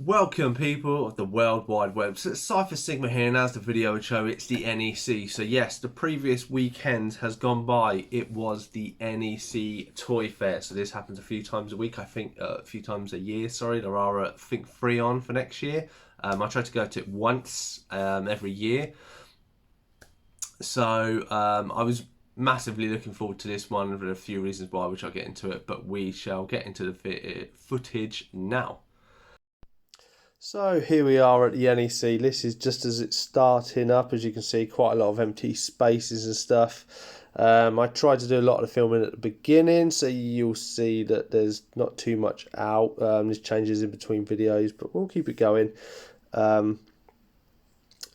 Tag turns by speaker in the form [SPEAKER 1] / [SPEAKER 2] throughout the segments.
[SPEAKER 1] Welcome people of the World Wide Web. So it's Cypher Sigma here, and as the video would show, it's the NEC. So yes, the previous weekend has gone by. It was the NEC Toy Fair. So this happens a few times a week, I think a few times a year, sorry. There are, I think, 3 on for next year. I try to go to it once every year. So I was massively looking forward to this one for a few reasons why, which I'll get into it. But we shall get into the footage now. So here we are at the NEC. This is just as it's starting up. As you can see, quite a lot of empty spaces and stuff. I tried to do a lot of the filming at the beginning, so you'll see that there's not too much out. There's changes in between videos, but we'll keep it going. Trying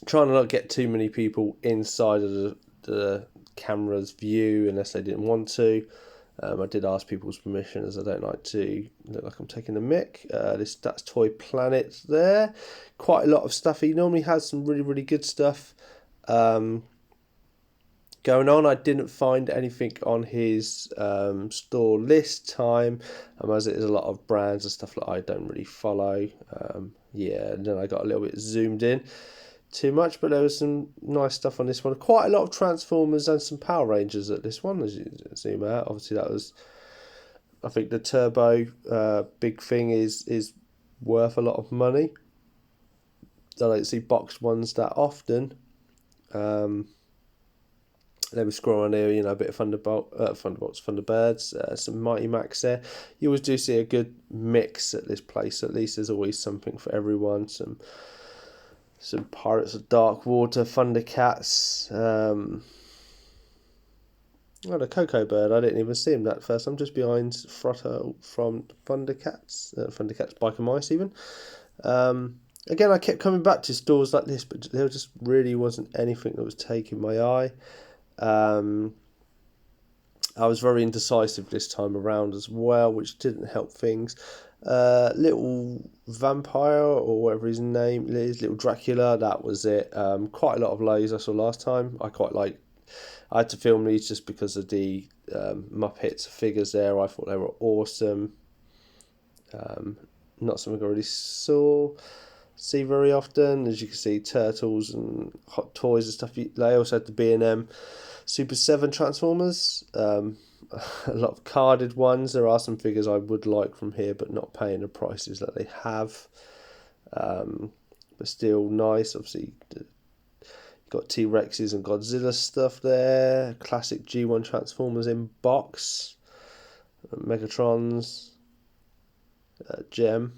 [SPEAKER 1] to not get too many people inside of the camera's view unless they didn't want to. I did ask people's permission, as I don't like to look like I'm taking the mick. That's Toy Planet there. Quite a lot of stuff. He normally has some really good stuff going on. I didn't find anything on his store list time, as it is a lot of brands and stuff that I don't really follow. Yeah, and then I got a little bit zoomed in too much, but there was some nice stuff on this one. Quite a lot of Transformers and some Power Rangers at this one, as you zoom out. Obviously that was, I think the Turbo big thing is worth a lot of money. I don't see boxed ones that often. Then we scroll on here, a bit of Thunderbirds, some Mighty Max there. You always do see a good mix at this place. At least there's always something for everyone. Some Pirates of Dark Water, Thundercats. Oh, the Cocoa Bird. I didn't even see him that first. I'm just behind Frotto from Thundercats. Thundercats Biker Mice even. Again, I kept coming back to stores like this, but there just really wasn't anything that was taking my eye. I was very indecisive this time around as well, which didn't help things. Little vampire, or whatever his name is, little Dracula, that was it. Quite a lot of lows I saw last time. I had to film these just because of the Muppets figures there. I thought they were awesome. Not something I really see very often. As you can see, Turtles and Hot Toys and stuff. They also had the B&M Super 7 Transformers. A lot of carded ones. There are some figures I would like from here, but not paying the prices that they have. But still nice. Obviously, you've got T-Rexes and Godzilla stuff there. Classic G1 Transformers in box. Megatrons. Gem.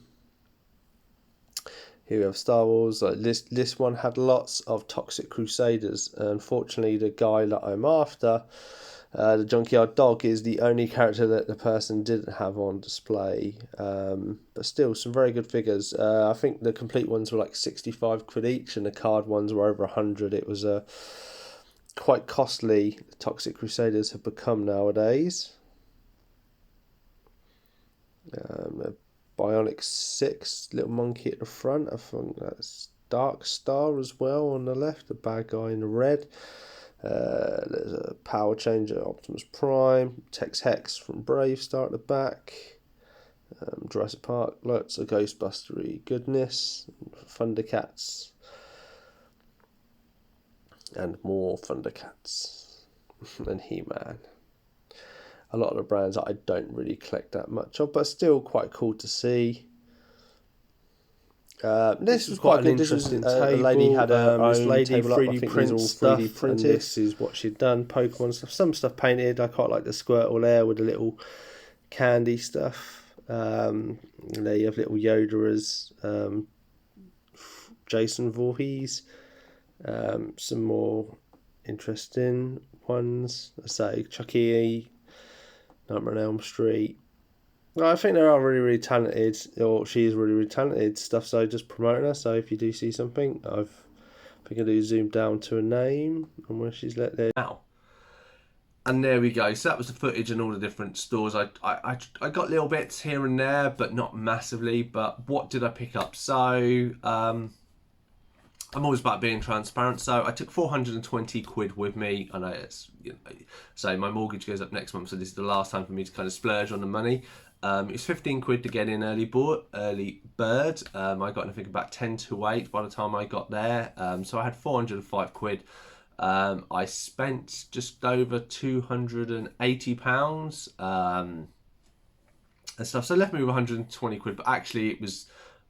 [SPEAKER 1] Here we have Star Wars. This one had lots of Toxic Crusaders. Unfortunately, the guy that I'm after, the Junkyard Dog, is the only character that the person didn't have on display. But still, some very good figures. I think the complete ones were like 65 quid each, and the card ones were over 100. It was quite costly. The Toxic Crusaders have become nowadays. Bionic 6, little monkey at the front. I think that's Dark Star as well on the left, the bad guy in the red. There's a Power Changer, Optimus Prime, Tex Hex from Brave Star at the back. Jurassic Park, lots of Ghostbustery goodness. Thundercats. And more Thundercats. And He-Man. A lot of the brands that I don't really collect that much of, but still quite cool to see. This was quite an interesting table. The lady had her own lady table 3D print stuff, 3D printed. And this is what she'd done, Pokemon stuff. Some stuff painted. I quite like the Squirtle there with the little candy stuff. There you have little Yoda as Jason Voorhees. Some more interesting ones. I say Chucky, Nightmare on Elm Street. I think they are really talented, or she is really talented stuff, so just promoting her. So if you do see something, I think I do zoom down to a name and where she's let there. Now, and there we go. So that was the footage in all the different stores. I got little bits here and there, but not massively. But what did I pick up? So I'm always about being transparent, so I took 420 quid with me. I know it's, so my mortgage goes up next month, so this is the last time for me to kind of splurge on the money. It's 15 quid to get in early bird. I got anything about 10 to 8 by the time I got there. So I had 405 quid. I spent just over £280 and stuff. So it left me with 120 quid, but actually it was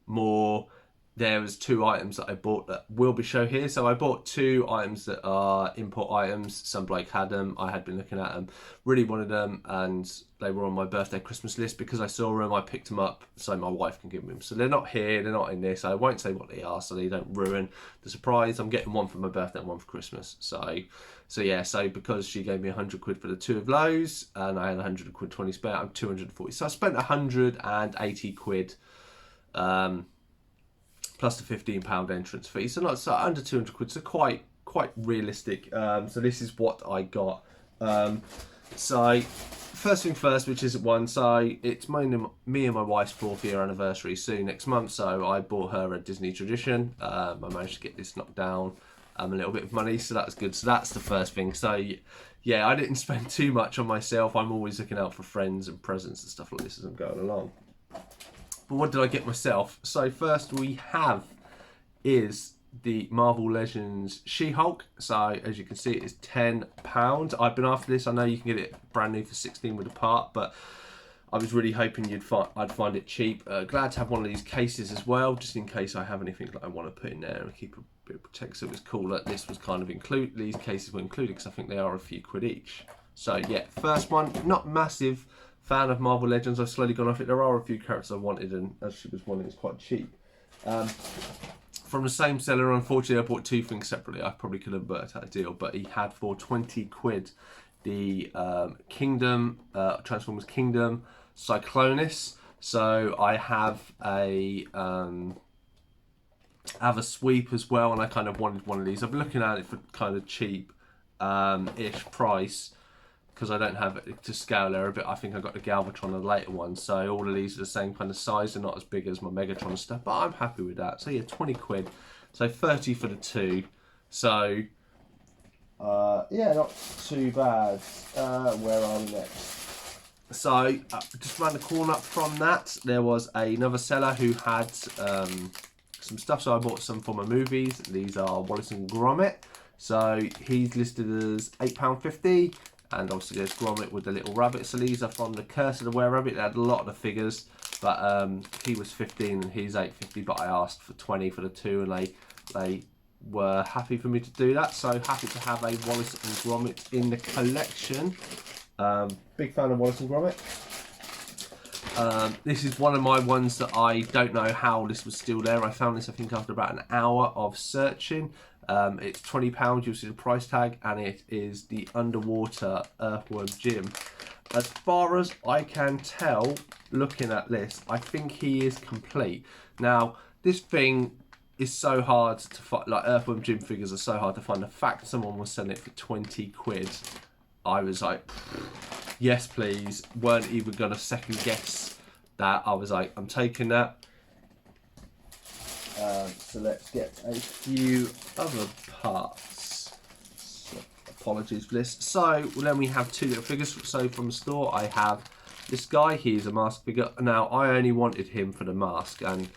[SPEAKER 1] more. There was 2 items that I bought that will be shown here. So I bought 2 items that are import items. Some bloke had them. I had been looking at them, really wanted them, and they were on my birthday Christmas list. Because I saw them, I picked them up so my wife can give me them. So they're not here, they're not in this. I won't say what they are so they don't ruin the surprise. I'm getting one for my birthday and one for Christmas. So yeah, so because she gave me 100 quid for the 2 of those, and I had 100 quid 20 spare, I'm 240. So I spent 180 quid. Plus the £15 entrance fee, so not so under 200 quid, so quite realistic. So this is what I got. So first thing first, which isn't one. So it's me and my wife's 4th year anniversary soon next month. So I bought her a Disney Tradition. I managed to get this knocked down a little bit of money, so that's good. So that's the first thing. So yeah, I didn't spend too much on myself. I'm always looking out for friends and presents and stuff like this as I'm going along. But what did I get myself? So first we have is the Marvel Legends She-Hulk. So as you can see, it is £10. I've been after this. I know you can get it brand new for 16 with a part, but I was really hoping I'd find it cheap. Glad to have one of these cases as well, just in case I have anything that I want to put in there and keep a bit of protection. So it was cool that this was kind of these cases were included, because I think they are a few quid each. So yeah, first one, not massive fan of Marvel Legends. I've slowly gone off it. There are a few characters I wanted, and as she was wanting, it's quite cheap. From the same seller, unfortunately, I bought 2 things separately. I probably could have worked out a deal, but he had for 20 quid the Transformers Kingdom Cyclonus. So I have a sweep as well, and I kind of wanted one of these. I've been looking at it for kind of cheap ish price, because I don't have it to scale there a bit. I think I got the Galvatron, the later one. So all of these are the same kind of size. They're not as big as my Megatron and stuff, but I'm happy with that. So yeah, 20 quid. So 30 for the 2. So yeah, not too bad. Where are we next? So just around the corner from that, there was another seller who had some stuff. So I bought some for my movies. These are Wallace and Gromit. So he's listed as £8.50. And obviously there's Gromit with the little rabbit. So these are from the Curse of the Were-Rabbit. They had a lot of the figures, but he was 15 and he's £8.50. But I asked for 20 for the 2, and they were happy for me to do that. So happy to have a Wallace and Gromit in the collection. Big fan of Wallace and Gromit. This is one of my ones that I don't know how this was still there. I found this, I think, after about an hour of searching. It's £20, you'll see the price tag, and it is the Underwater Earthworm Jim. As far as I can tell, looking at this, I think he is complete. Now, this thing is so hard to find, like Earthworm Jim figures are so hard to find. The fact someone was selling it for 20 quid, I was like, yes please. Weren't even going to second guess that. I was like, I'm taking that. So let's get a few other parts. So, apologies for this. So then we have 2 little figures. So from the store, I have this guy. He's a mask figure. Now I only wanted him for the mask, and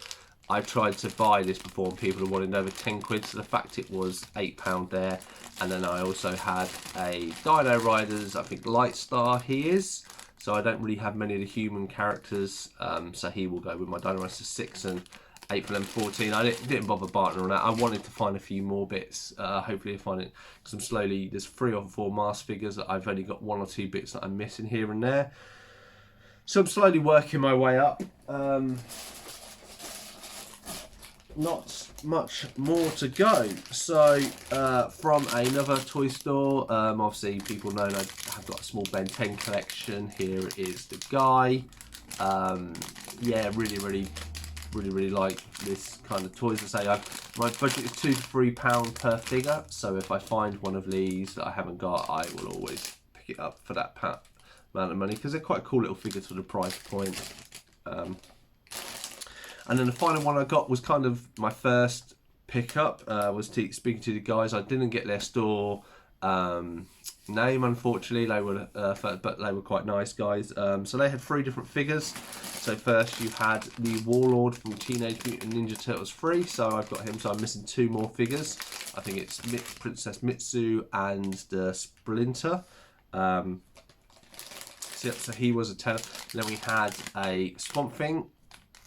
[SPEAKER 1] I tried to buy this before, and people wanted over 10 quid. So the fact it was £8 there. And then I also had a Dino Riders, I think Lightstar he is. So I don't really have many of the human characters. So he will go with my Dino Riders 6 and 8 for them 14. I didn't bother bartering on that. I wanted to find a few more bits. Hopefully I find it, because I'm slowly, there's 3 or 4 mask figures that I've only got 1 or 2 bits that I'm missing here and there. So I'm slowly working my way up. Not much more to go. So from another toy store, obviously people know I have got a small Ben 10 collection. Here is the guy. Yeah, really like this kind of toys. I say my budget is £2 to £3 per figure, so if I find one of these that I haven't got, I will always pick it up for that amount of money, because they're quite cool little figures for the price point. And then the final one I got was kind of my first pickup. Was speaking to the guys. I didn't get their store name, unfortunately. They were, but they were quite nice guys. So they had 3 different figures. So first you had the Warlord from Teenage Mutant Ninja Turtles 3. So I've got him. So I'm missing 2 more figures. I think it's Princess Mitsu and the Splinter. So he was a 10. Then we had a Swamp Thing.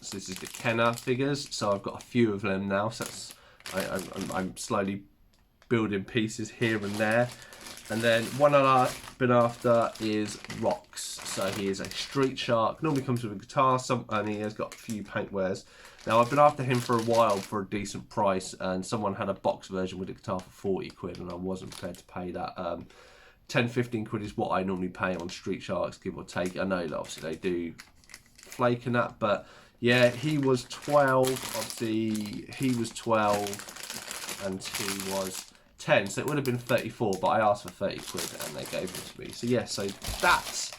[SPEAKER 1] So this is the Kenner figures. So I've got a few of them now. So that's, I'm slowly building pieces here and there. And then one I've been after is Rocks. So he is a Street Shark. Normally comes with a guitar, and he has got a few paint wares. Now I've been after him for a while for a decent price, and someone had a box version with a guitar for 40 quid, and I wasn't prepared to pay that. 10-15 quid is what I normally pay on Street Sharks, give or take. I know that obviously they do flake and that, but yeah, he was 12. Obviously, he was 12 and he was 10, so it would have been 34, but I asked for 30 quid and they gave it to me. So yeah, so that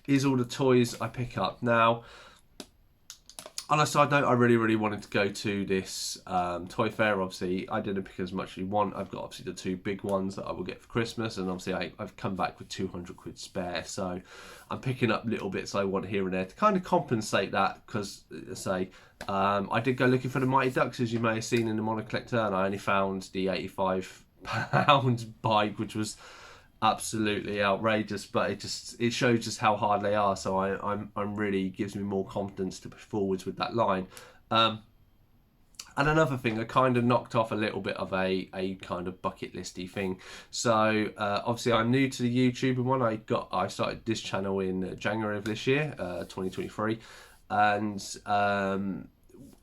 [SPEAKER 1] is all the toys I pick up. Now, on a side note, I really wanted to go to this toy fair. Obviously, I didn't pick as much as you want. I've got obviously the 2 big ones that I will get for Christmas, and obviously I've come back with 200 quid spare. So I'm picking up little bits I want here and there to kind of compensate that, because I did go looking for the Mighty Ducks, as you may have seen in the Mono Collector, and I only found the £85 bike, which was absolutely outrageous, but it shows just how hard they are. So I'm really gives me more confidence to push forwards with that line. And another thing, I kind of knocked off a little bit of a kind of bucket listy thing. So obviously I'm new to the YouTube one. I started this channel in January of this year, 2023, and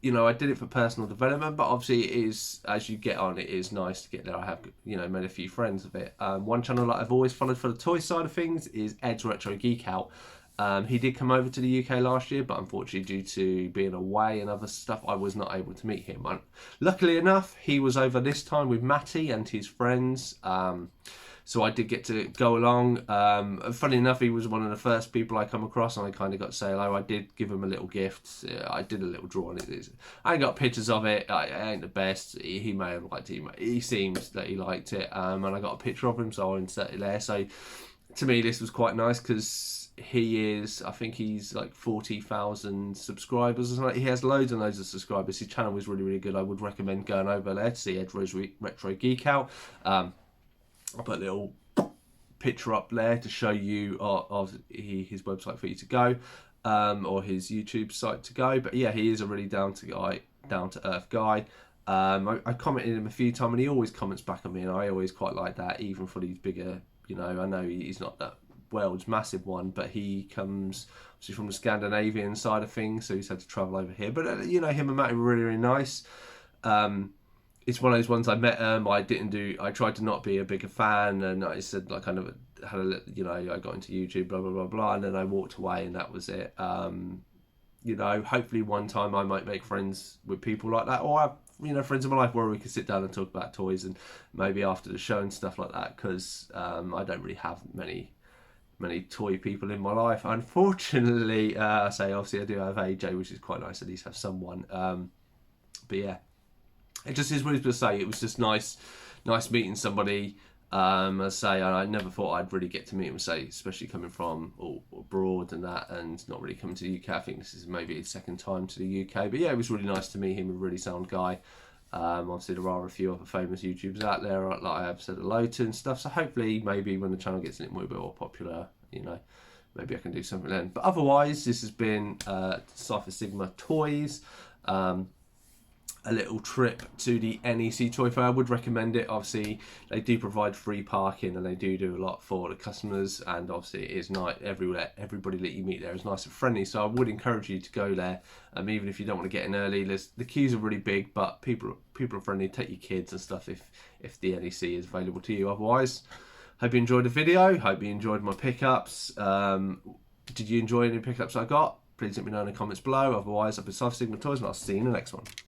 [SPEAKER 1] you know, I did it for personal development, but obviously it is, as you get on, it is nice to get there. I have, you know, made a few friends of it. One channel that I've always followed for the toy side of things is Ed's Retro Geek Out. He did come over to the UK last year, but unfortunately due to being away and other stuff, I was not able to meet him. Luckily enough, he was over this time with Matty and his friends. So I did get to go along. Funny enough, he was one of the first people I come across, and I kind of got to say hello. I did give him a little gift. I did a little draw on it. I ain't got pictures of it. I ain't the best. He may have liked it. He seems that he liked it. And I got a picture of him, so I inserted it there. So to me, this was quite nice, because I think he's like 40,000 subscribers or something. He has loads and loads of subscribers. His channel was really good. I would recommend going over there to see Ed Retro Geek Out. I'll put a little picture up there to show you of his website for you to go, or his YouTube site to go. But yeah, he is a really down to earth guy. I commented him a few times, and he always comments back on me, and I always quite like that, even for these bigger, you know, I know he's not that world's massive one, but he comes obviously from the Scandinavian side of things, so he's had to travel over here. But you know, him and Matt were really nice. It's one of those ones I met him. I tried to not be a bigger fan, and I said, like, kind of had a, you know, I got into YouTube, blah blah blah blah, and then I walked away, and that was it. You know, hopefully one time I might make friends with people like that, or have, you know, friends in my life where we can sit down and talk about toys, and maybe after the show and stuff like that, because I don't really have many toy people in my life, unfortunately. I say obviously I do have AJ, which is quite nice, at least have someone. But yeah, it just is what it's to say. It was just nice meeting somebody. I say I never thought I'd really get to meet him, say, especially coming from abroad and that, and not really coming to the UK. I think this is maybe his second time to the UK, but yeah, it was really nice to meet him. A really sound guy. Obviously there are a few other famous YouTubers out there, like I have said hello to and stuff, so hopefully maybe when the channel gets a little bit more popular, you know, maybe I can do something then. But otherwise, this has been Cypher Sigma Toys, a little trip to the NEC Toy Fair. I would recommend it. Obviously they do provide free parking, and they do a lot for the customers, and obviously it is nice everywhere. Everybody that you meet there is nice and friendly, so I would encourage you to go there. Even if you don't want to get in early, the queues are really big, but people are friendly. Take your kids and stuff if the NEC is available to you. Otherwise, hope you enjoyed the video. Hope you enjoyed my pickups. Did you enjoy any pickups I got? Please let me know in the comments below. Otherwise, I've been Cypher Sigma Toys, and I'll see you in the next one.